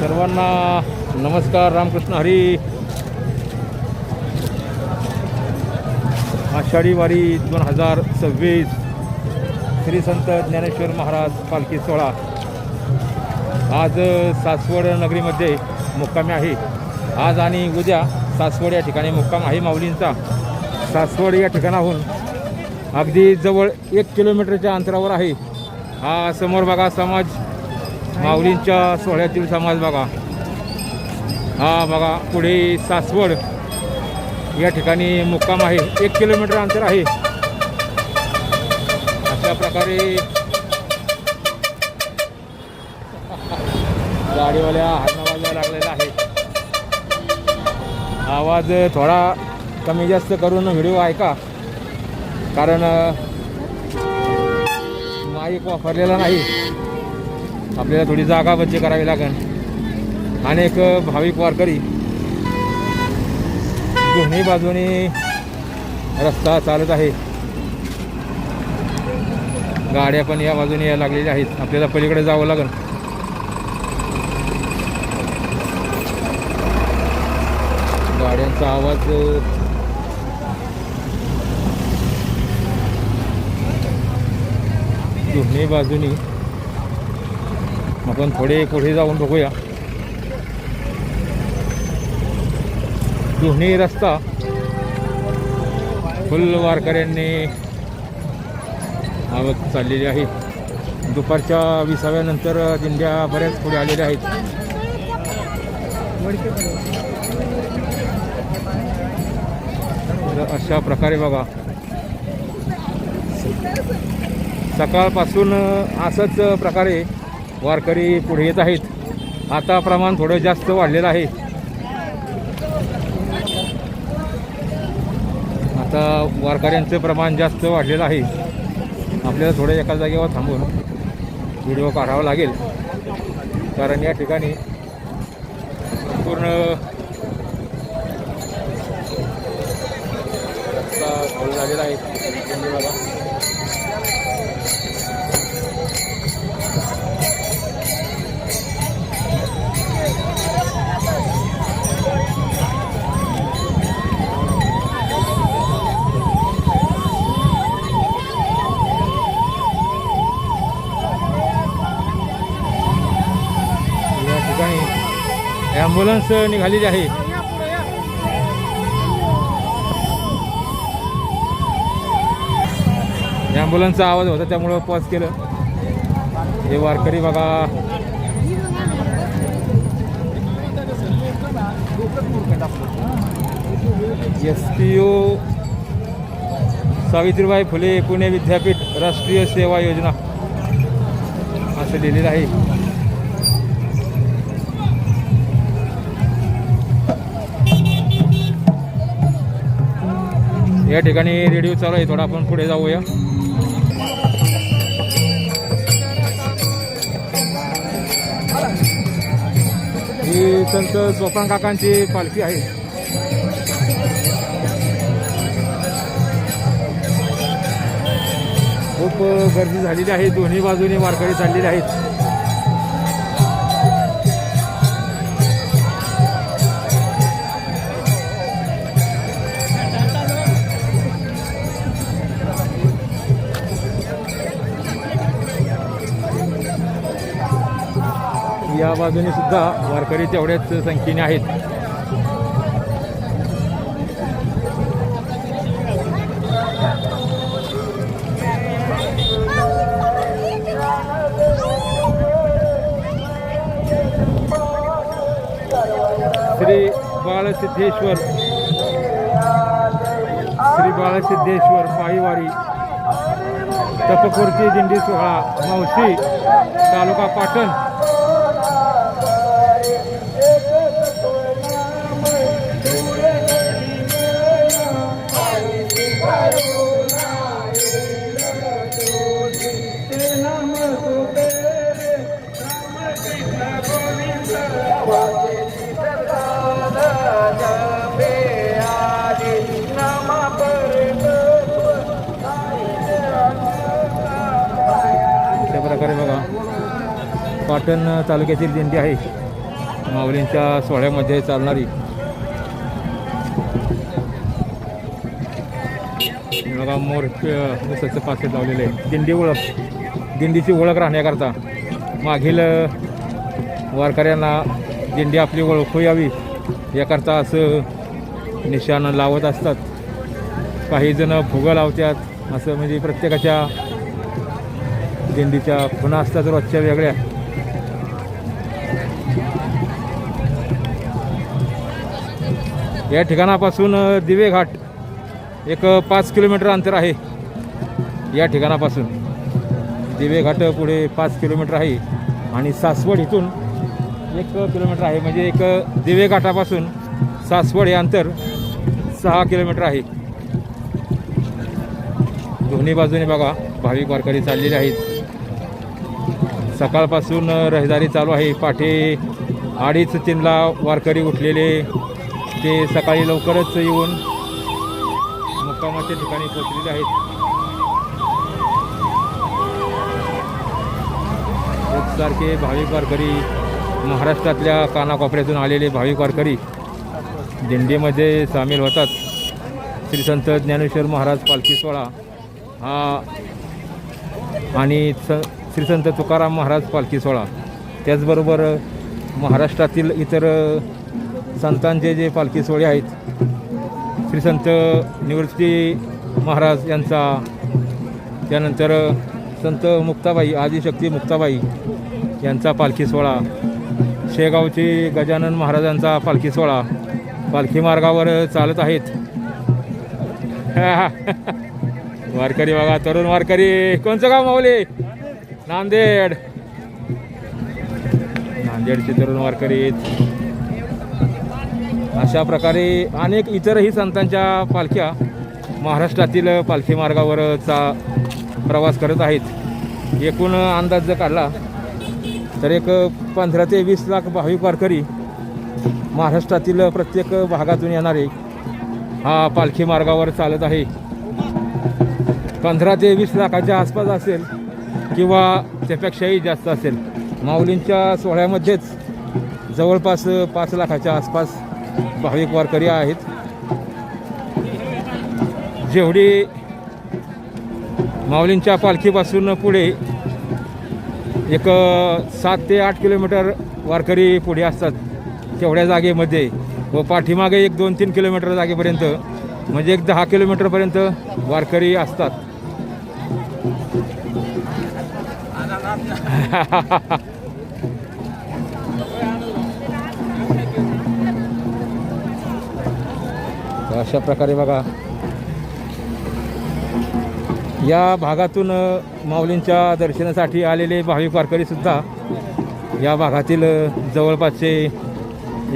सर्वांना नमस्कार. रामकृष्ण हरी. आषाढी वारी 2026 श्री संत ज्ञानेश्वर महाराज पालखी सोहळा आज सासवड नगरीमध्ये मुक्कामी आहे. आज आणि उद्या सासवड या ठिकाणी मुक्काम आहे माऊलींचा. सासवड या ठिकाणाहून अगदी जवळ 1 किलोमीटरच्या अंतरावर आहे. हा समोर बघा समाज, माऊलींच्या सोहळ्यातील समाज बघा. हा बघा पुढे सासवड या ठिकाणी मुक्काम आहे. 1 किलोमीटर अंतर आहे. अशा प्रकारे गाडीवाल्या हॉर्न वाजवायला लागलेला आहे. आवाज थोडा कमी जास्त करून व्हिडिओ ऐका, कारण माईक वापरलेला नाही. आपल्याला थोडी जागा बच्ची करावी लागेल. अनेक भाविक वारकरी दोन्ही बाजूने रस्ता चालत आहे. गाड्या पण या बाजूने यायला लागलेल्या आहेत. आपल्याला पलीकडे जावं लागेल. गाड्यांचा आवाज दोन्ही बाजूनी. आपण थोडे पुढे जाऊन बघूया. दोन्ही रस्ता फुल वारकऱ्यांनी आवक चाललेली आहे. दुपारच्या 20व्या नंतर दिंड्या बऱ्याच पुढे आलेल्या आहेत. अशा प्रकारे बघा सकाळपासून असंच प्रकारे वारकरी पुढे येत आहेत. आता प्रमाण थोडं जास्त वाढलेलं आहे. आता वारकऱ्यांचं प्रमाण जास्त वाढलेलं आहे. आपल्याला थोडं एका जागेवर थांबून व्हिडिओ काढावा लागेल, कारण या ठिकाणी पूर्ण रस्ता झालेला आहे. बघा ॲम्ब्युलन्स निघालेली आहे. ॲम्ब्युलन्सचा आवाज होता त्यामुळं पॉज केलं. हे वारकरी बघा SPO सावित्रीबाई फुले पुणे विद्यापीठ राष्ट्रीय सेवा योजना असं लिहिलेलं आहे. या ठिकाणी रेडिओ चालू आहे. थोडा आपण पुढे जाऊया. ही संत सोपान काकांची पालखी आहे. खूप गर्दी झालेली आहे. दोन्ही बाजूने वारकरी चाललेले आहेत. या बाजूने सुद्धा वारकरी तेवढ्याच संख्येने आहेत. श्री बाळसिद्धेश्वर पायीवारी तपपूरची दिंडी सोहळा मावशी तालुका पाटण. अशा प्रकारे बघा पाटण तालुक्यातील दिंडी आहे. माऊलींच्या सोहळ्यामध्ये चालणारी बघा मोरचं पाकिट लावलेलं आहे. दिंडीची ओळख राहण्याकरता मागील वारकऱ्यांना दिंडी आपली ओळखू यावी याकरता असं निशाण लावत असतात. काही जण फुगं लावतात. असं म्हणजे प्रत्येकाच्या दिंडीच्या खुणा असतात रोजच्या वेगळ्या. या ठिकाणापासून दिवे घाट एक 5 किलोमीटर अंतर आहे. या ठिकाणापासून दिवे घाट पुढे 5 किलोमीटर आहे आणि सासवड इथून 1 किलोमीटर आहे. म्हणजे एक दिवे घाटापासून सासवड हे अंतर 6 किलोमीटर आहे. दोन्ही बाजूने बघा भाविक वारकरी चाललेले आहेत. सकाळपासून रहदारी चालू आहे. पाठे 2:30-3ला वारकरी उठलेले ते सकाळी लवकरच येऊन मुक्कामाच्या ठिकाणी पोहोचलेले आहेत. एकसारखे भाविक वारकरी महाराष्ट्रातल्या कानाकोपऱ्यातून आलेले भाविक वारकरी दिंडीमध्ये सामील होतात. श्री संत ज्ञानेश्वर महाराज पालखी सोहळा हा आणि श्री संत तुकाराम महाराज पालखी सोहळा, त्याचबरोबर महाराष्ट्रातील इतर संतांचे जे पालखी सोहळे आहेत, श्री संत निवृत्ती महाराज यांचा, त्यानंतर संत मुक्ताबाई आदिशक्ती मुक्ताबाई यांचा पालखी सोहळा, शेगावचे गजानन महाराजांचा पालखी सोहळा पालखी मार्गावर चालत आहेत. वारकरी बघा, तरुण वारकरी. कोणचं गाव माऊली? नांदेड. नांदेडचे तरुण वारकरी आहेत. अशा प्रकारे अनेक इतरही संतांच्या पालख्या महाराष्ट्रातील पालखी मार्गावर प्रवास करत आहेत. एकूण अंदाज जर काढला तर एक 15 ते 20 लाख भाविक वारकरी महाराष्ट्रातील प्रत्येक भागातून येणारे हा पालखी मार्गावर चालत आहे. 15 ते 20 लाखाच्या आसपास असेल किंवा त्यापेक्षाही जास्त असेल. माऊलींच्या सोहळ्यामध्येच जवळपास 5 लाखाच्या आसपास भाविक वारकरी आहेत. जेवढी माऊलींच्या पालखीपासून पुढे एक 7 ते 8 किलोमीटर वारकरी पुढे असतात तेवढ्या जागेमध्ये, व पाठीमागे एक 2-3 किलोमीटर जागेपर्यंत म्हणजे एक 10 किलोमीटरपर्यंत वारकरी असतात. अशा प्रकारे बघा या भागातून माऊलींच्या दर्शनासाठी आलेले भाविक वारकरीसुद्धा या भागातील जवळपासचे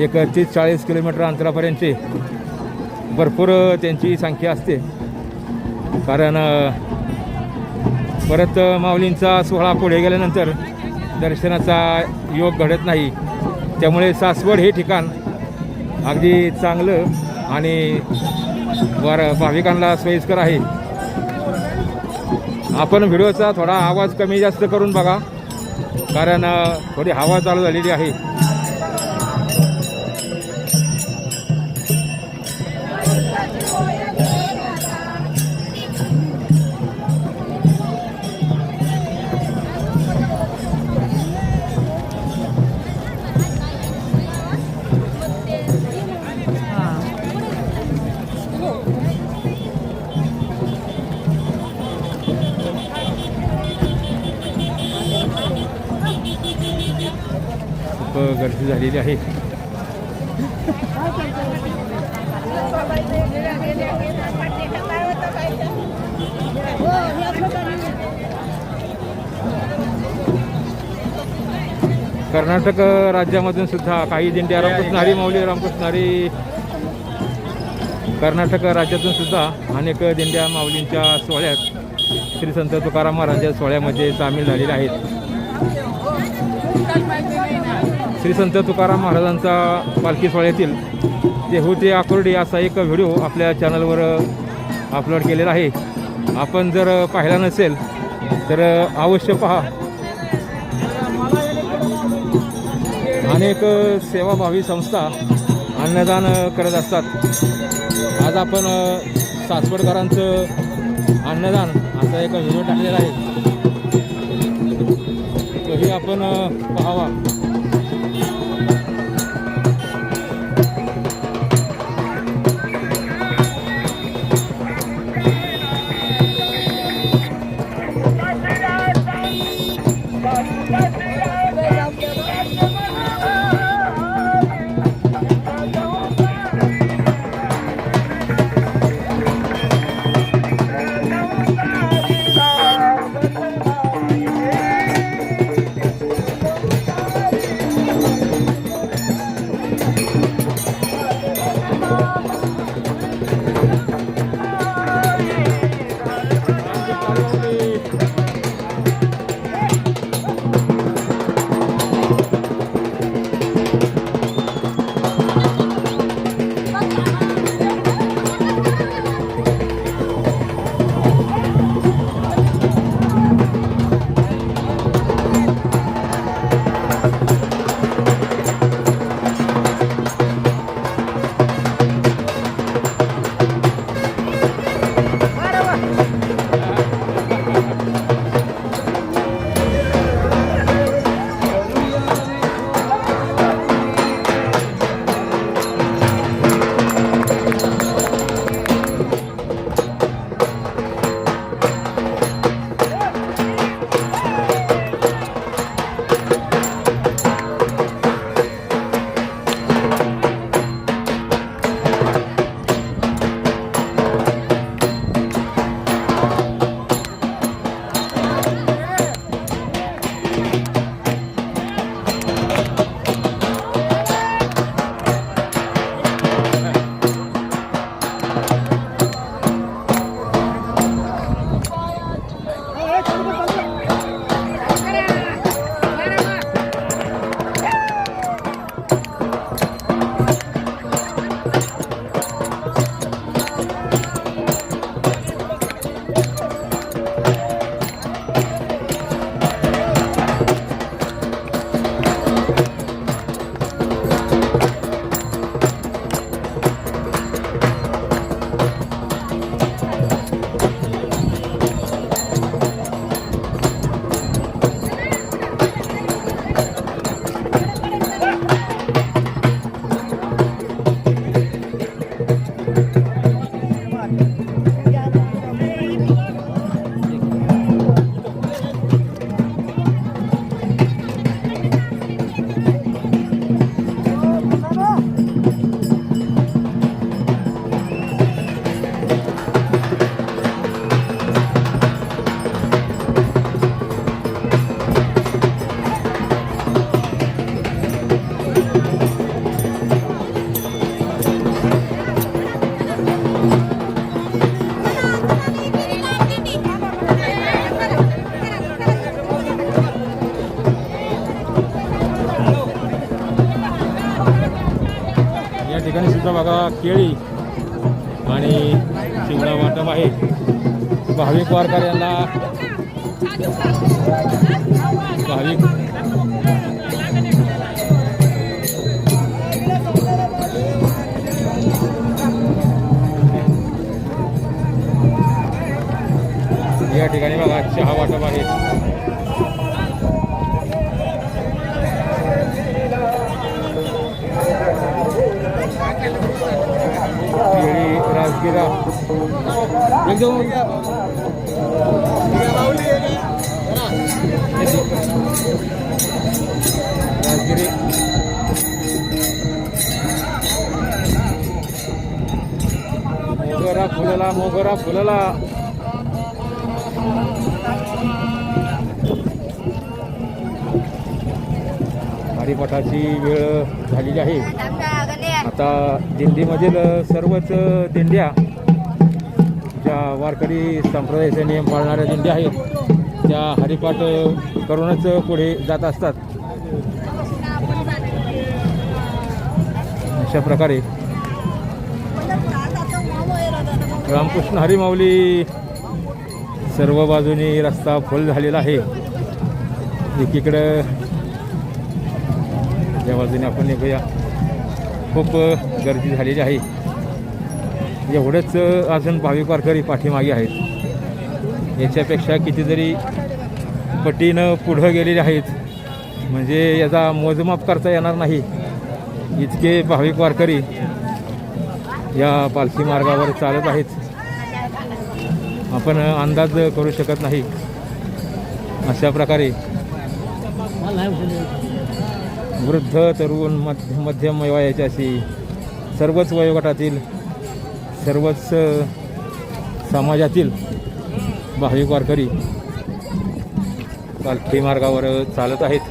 एक 30-40 किलोमीटर अंतरापर्यंतचे भरपूर त्यांची संख्या असते. कारण परत माऊलींचा सोहळा पुढे गेल्यानंतर दर्शनाचा योग घडत नाही. त्यामुळे सासवड हे ठिकाण अगदी चांगलं आणि भाविकांना सोयीस्कर आहे. आपण व्हिडिओचा थोडा आवाज कमी जास्त करून बघा, कारण थोडी हवा चालू झालेली आहे. गर्दी झालेली आहे. कर्नाटक राज्यामधून सुद्धा काही दिंड्या रामकृष्ण माऊली रामकृष्ण हरी कर्नाटक राज्यातून सुद्धा अनेक दिंड्या माऊलींच्या सोहळ्यात श्री संत तुकाराम महाराजांच्या सोहळ्यामध्ये सामील झालेल्या आहेत. श्री संत तुकाराम महाराजांचा पालखी सोहळ्यातील देहू ते आकुर्डी असा एक व्हिडिओ आपल्या चॅनलवर अपलोड केलेला आहे. आपण जर पाहिला नसेल तर अवश्य पहा अनेक सेवाभावी संस्था अन्नदान करत असतात. आज आपण सासवडकरांचं अन्नदान असा एक व्हिडिओ टाकलेला आहे, तोही आपण पाहावा. ठिकाणी सुद्धा बघा केळी आणि चिवडा वाटप आहे. भाविक वारकऱ्यांना या ठिकाणी बघा चहा वाटप आहे. राजगिरा एकदम राजगिरी मोगरा फुलला हरिपाठाची वेळ झालेली आहे. आता दिंडीमधील सर्वच दिंड्या ज्या वारकरी संप्रदायाचे नियम पाळणाऱ्या दिंड्या आहेत त्या हरिपाठ करूनच पुढे जात असतात. अशा प्रकारे रामकृष्ण हरी माऊली सर्व बाजूनी रस्ता फुल झालेला आहे. एकीकडं त्या बाजूने आपण निघूया. खूप गर्दी झालेली आहे. एवढंच अजून भाविक वारकरी पाठीमागे आहेत. याच्यापेक्षा कितीतरी पटीनं पुढं गेलेले आहेत. म्हणजे याचा मोजमाप करता येणार नाही. इतके भाविक वारकरी या पालखी मार्गावर चालत आहेत. आपण अंदाज करू शकत नाही. अशा प्रकारे वृद्ध, तरुण, मध्यम वयाचे अशी सर्वच वयोगटातील, सर्वच समाजातील भाविक वारकरी पालखी मार्गावर चालत आहेत.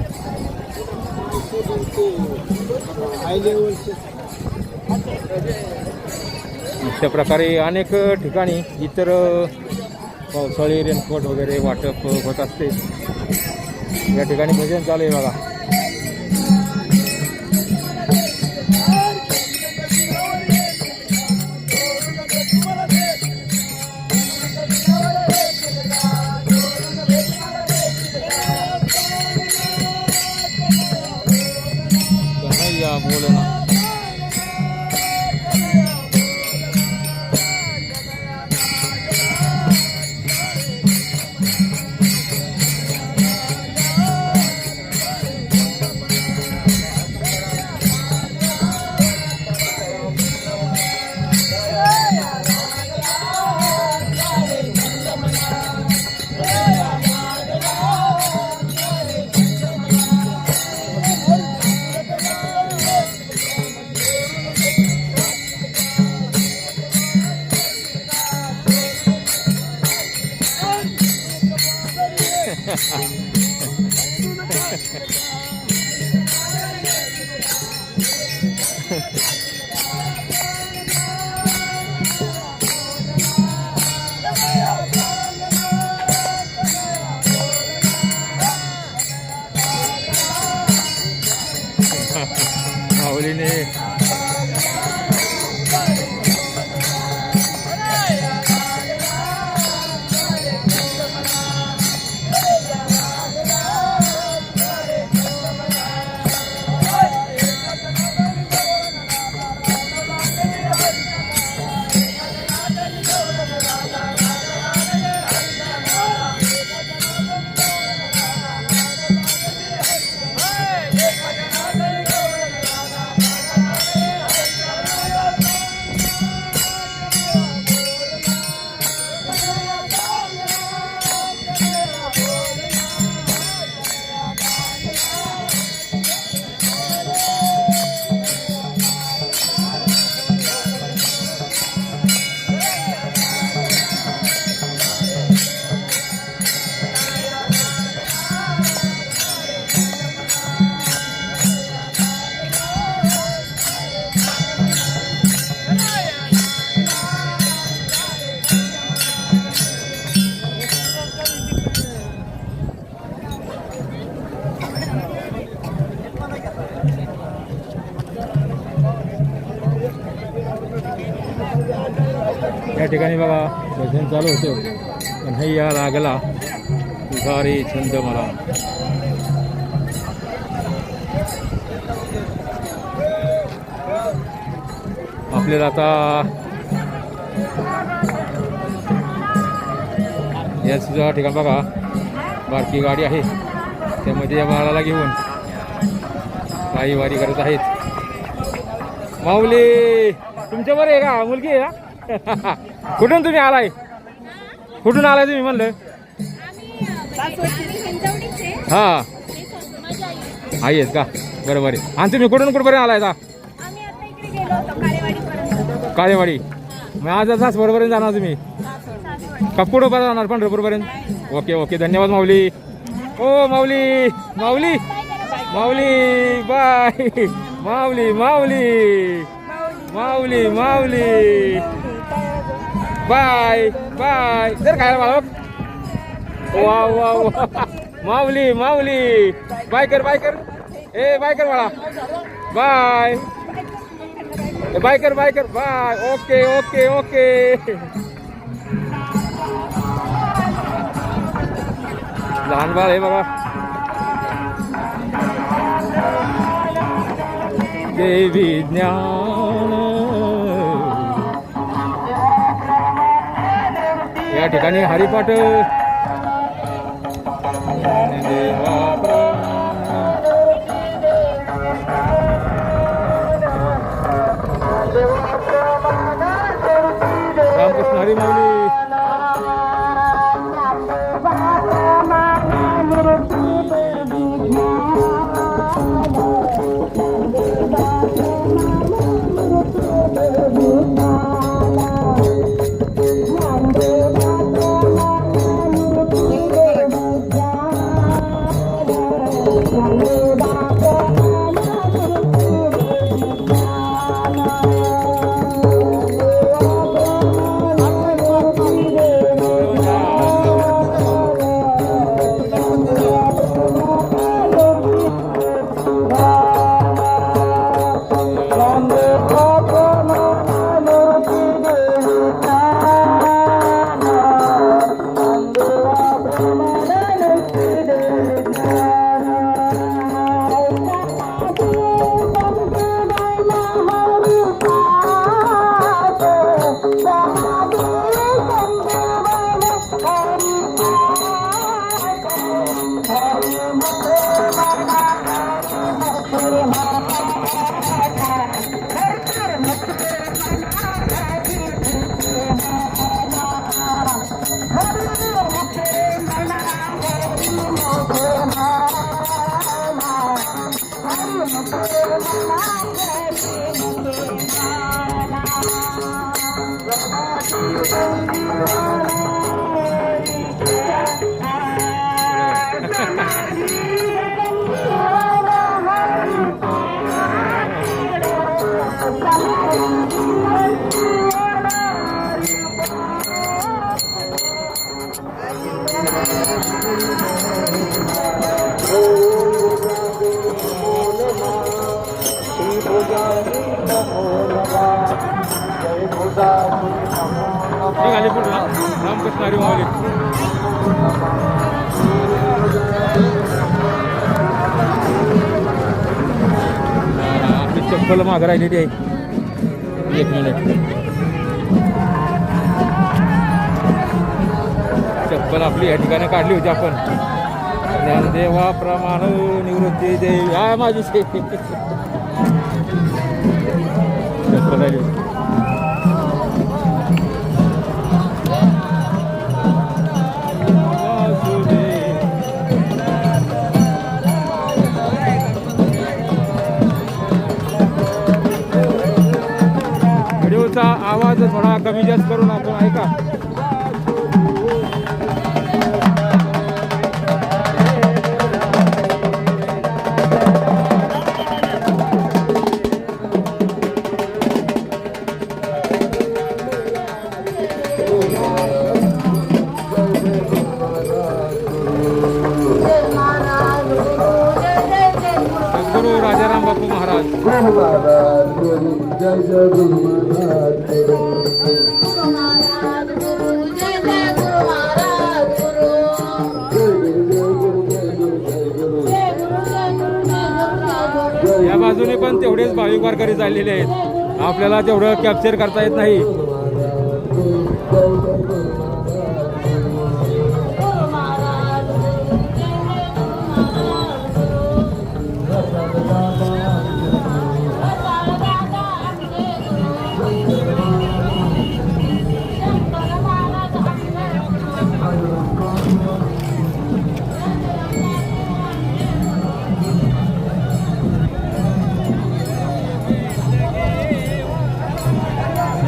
अशा प्रकारे अनेक ठिकाणी इतर पावसाळी रेनकोट वगैरे वाटप होत असते. या ठिकाणी भजन चालू आहे बघा. बोलो ना. माऊलीने या ठिकाणी बघा भजन चालू होतं. कन्हैया लागला तुझा रे छंद मला. आपल्याला आता या सुद्धा ठिकाण बघा बारकी गाडी आहे. त्यामध्ये या बाळाला घेऊन काही वारी करत आहेत. माऊली तुमच्यावर आहे का मुलगी आहे का? कुठून तुम्ही आलाय? कुठून आलाय तुम्ही म्हणलं? हा आहेत का? बरोबर आहे. आणि तुम्ही कुठून कुठपर्यंत आलाय का? काळेवाडी. मग आज तास बरोबर जाणार तुम्ही का पुढं पर्यंत जाणार पंढरपूरपर्यंत? ओके ओके धन्यवाद माऊली. ओ माऊली माऊली माऊली बाय. माऊली माऊली माऊली माऊली बाय बाय. जर काय मला वा वा वा. माऊली माऊली बाय कर बाय कर. ए बाय कर मला बाय. बाय कर बाय कर बाय. Okay okay okay. लहान बाळ आहे बघा. देवी ज्ञान. या ठिकाणी हरिपाठ रामकृष्ण हरी माऊली. रामकृष्ण हरी माऊली. आपली चप्पल मागं राहिलेली आहे. एक मिनिट. चप्पल आपली या ठिकाणी काढली होती आपण. ज्ञानदेवाप्रमाणे निवृत्ती देवी. हा माझी चप्पल राहिली होती. व्हिडिओचा आवाज थोडा कमी जास्त करून आपण ऐका. गुरु राजाराम बापू महाराज. या बाजूने पण तेवढेच भाविक वारकरी चाललेले आहेत. आपल्याला तेवढं कॅप्चर करता येत नाही.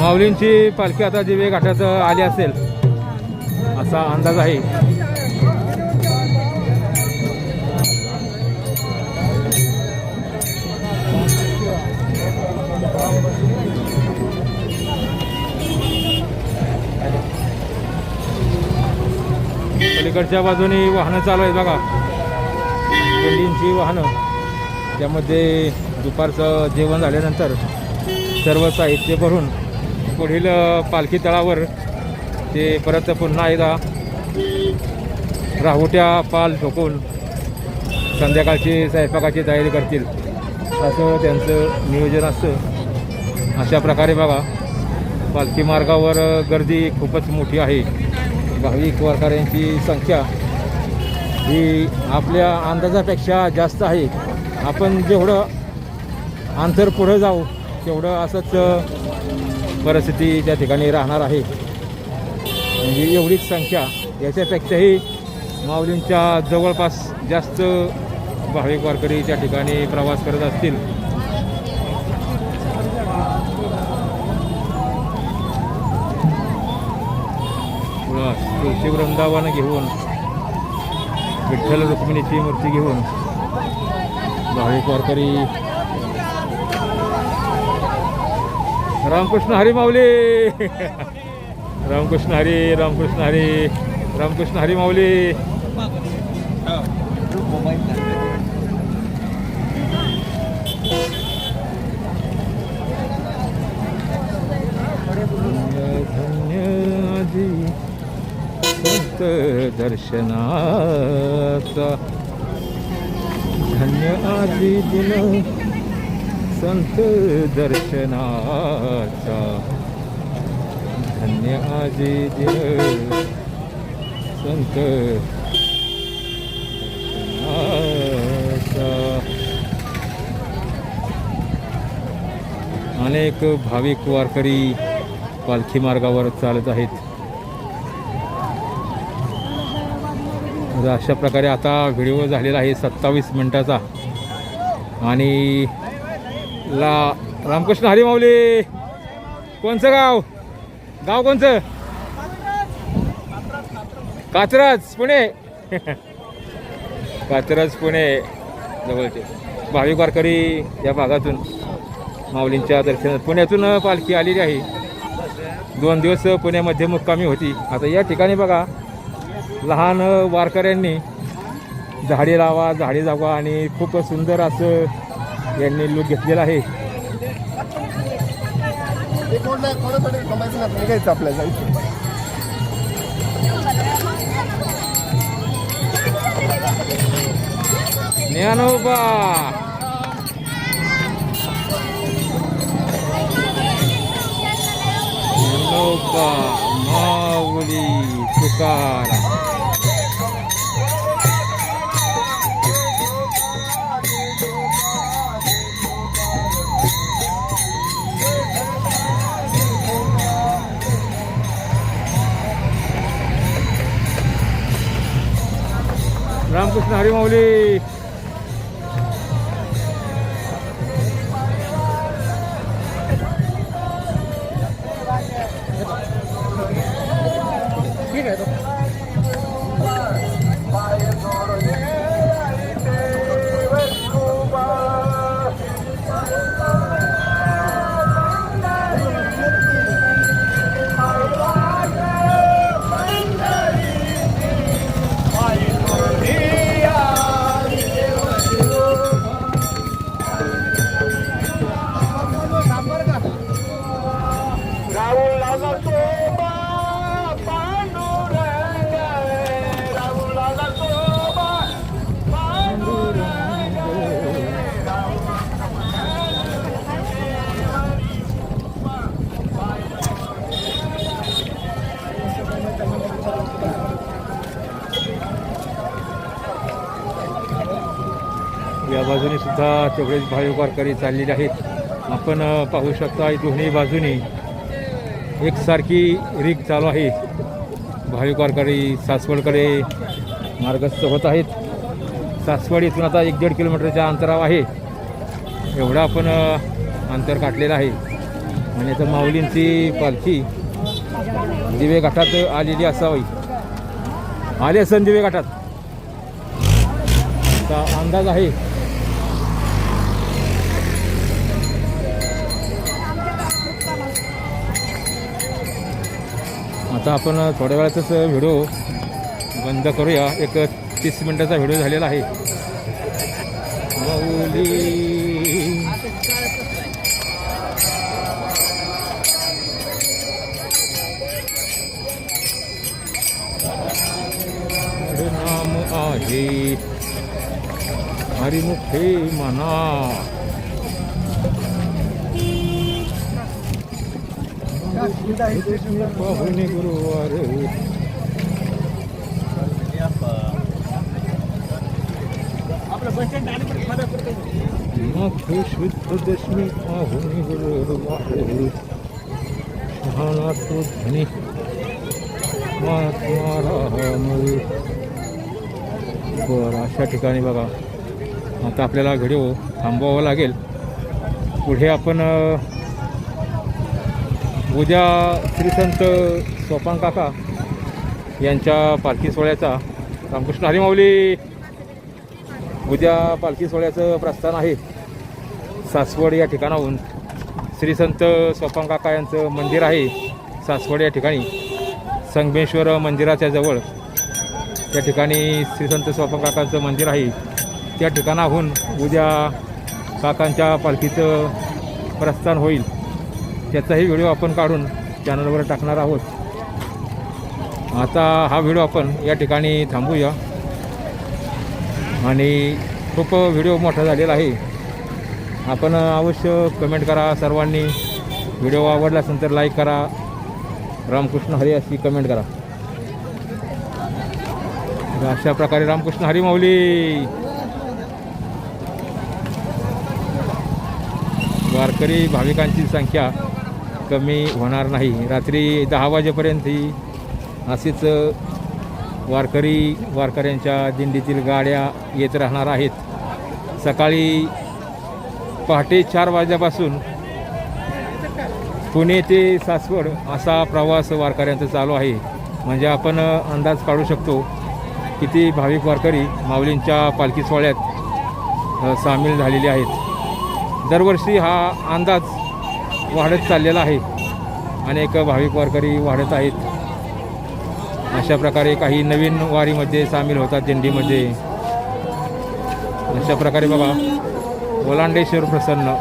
माऊलींची पालखी आता दिवे घाटात आली असेल असा अंदाज आहे. पलीकडच्या बाजूने वाहनं चालू आहेत बघा. दिंडींची वाहनं. त्यामध्ये दुपारचं जेवण झाल्यानंतर सर्व साहित्य भरून पुढील पालखी तळावर ते परत पुन्हा एकदा राहुट्या पाल ठोकून संध्याकाळची स्वयंपाकाची तयारी करतील. असं त्यांचं नियोजन असतं. अशा प्रकारे बघा पालखी मार्गावर गर्दी खूपच मोठी आहे. भाविक वारकऱ्यांची संख्या ही आपल्या अंदाजापेक्षा जास्त आहे. आपण जेवढं अंतर पुढं जाऊ तेवढं असंच परिस्थिती त्या ठिकाणी राहणार आहे. म्हणजे एवढीच संख्या, याच्यापेक्षाही माऊलींच्या जवळपास जास्त भाविक वारकरी त्या ठिकाणी प्रवास करत असतील. तुळशी वृंदावन घेऊन विठ्ठल रुक्मिणीची मूर्ती घेऊन भाविक वारकरी रामकृष्ण हरी माऊली रामकृष्ण हरी रामकृष्ण हरी रामकृष्ण हरी माऊली. धन्य आजी संत दर्शनाचा, धन्य आजी दिन संत दर्शनाचा, धन्य आजी दिन संत दर्शनाचा. अनेक भाविक वारकरी पालखी मार्गावर चालत आहेत. अशा प्रकारे आता व्हिडिओ झालेला आहे 27 मिनिटाचा. आणि रामकृष्ण हरी माऊली. कोणचं गाव? गाव कोणचं? कात्रज पुणे. कात्रज पुणे जवळचे भाविक वारकरी या भागातून माऊलींच्या दर्शनात पुण्यातून पालखी आलेली आहे. 2 दिवस पुण्यामध्ये मुक्कामी होती. आता या ठिकाणी बघा लहान वारकऱ्यांनी झाडे लावा झाडे जागा आणि खूप सुंदर असं यांनी लूक घेतलेला आहे. ज्ञानोबा ज्ञानोबा माऊली तुकाराम. रामकृष्ण हरी माऊली. ठीक आहे. या बाजूने सुद्धा तेवढेच भाविक वारकरी चाललेले आहेत. आपण पाहू शकता दोन्ही बाजूनी एकसारखी रीग चालू आहे. भाविक वारकरी सासवडकडे मार्गस्थ होत आहेत. सासवड इथून आता 1-1.5 किलोमीटरच्या अंतरावर आहे. एवढं आपण अंतर गाठलेलं आहे. आणि आता माऊलींची पालखी दिवे घाटात आलेली असावी. आले असन दिवे घाटात अंदाज आहे. आता आपण थोड्या वेळातच व्हिडिओ बंद करूया. एक 30 मिनिटाचा व्हिडिओ झालेला आहे. माऊली नाम आहे हरिमुखे मना. पाहुणे गुरुवार मग शुद्ध दशमी पाहुणे गुरुवार शहाणा तो धनी महात्मा राम. बरं, अशा ठिकाणी बघा आता आपल्याला व्हिडिओ थांबवावा लागेल. पुढे आपण उद्या श्री संत सोपान काका यांच्या पालखी सोहळ्याचा रामकृष्ण हरी माऊली उद्या पालखी सोहळ्याचं प्रस्थान आहे. सासवड या ठिकाणाहून श्री संत सोपान काका यांचं मंदिर आहे. सासवड या ठिकाणी संगमेश्वर मंदिराच्या जवळ त्या ठिकाणी श्री संत सोपान काकांचं मंदिर आहे. त्या ठिकाणाहून उद्या काकांच्या पालखीचं प्रस्थान होईल. त्याचाही व्हिडिओ आपण काढून चॅनलवर टाकणार आहोत. आता हा व्हिडिओ आपण या ठिकाणी थांबूया. आणि खूप व्हिडिओ मोठा झालेला आहे. आपण अवश्य कमेंट करा सर्वांनी. व्हिडिओ आवडला असेल तर लाईक करा. रामकृष्ण हरी अशी कमेंट करा. अशा प्रकारे रामकृष्ण हरी माऊली. वारकरी भाविकांची संख्या कमी होणार नाही. रात्री 10 वाजेपर्यंत ही अशीच वारकऱ्यांच्या दिंडीतील गाड्या येत राहणार आहेत. सकाळी पहाटे 4 वाजल्यापासून पुणे ते सासवड असा प्रवास वारकऱ्यांचा चालू आहे. म्हणजे आपण अंदाज काढू शकतो किती भाविक वारकरी माऊलींच्या पालखी सोहळ्यात सामील झालेले आहेत. दरवर्षी हा अंदाज वाढत चाललेला आहे. अनेक भाविक वारकरी वाढत आहेत. अशा प्रकारे काही नवीन वारीमध्ये सामील होतात दिंडीमध्ये. अशा प्रकारे बघा ओलांडेश्वर प्रसन्न.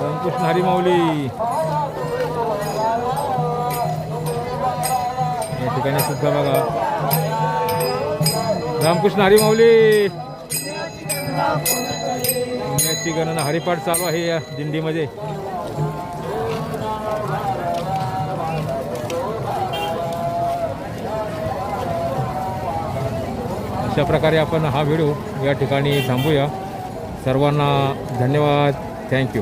रामकृष्ण हरी माऊली. या ठिकाणी सुद्धा बघा रामकृष्ण हरी माऊली. पुण्याची गणना हरिपाठ चालू आहे या दिंडीमध्ये. अशा प्रकारे आपण हा व्हिडिओ या ठिकाणी थांबूया. सर्वांना धन्यवाद. थँक्यू.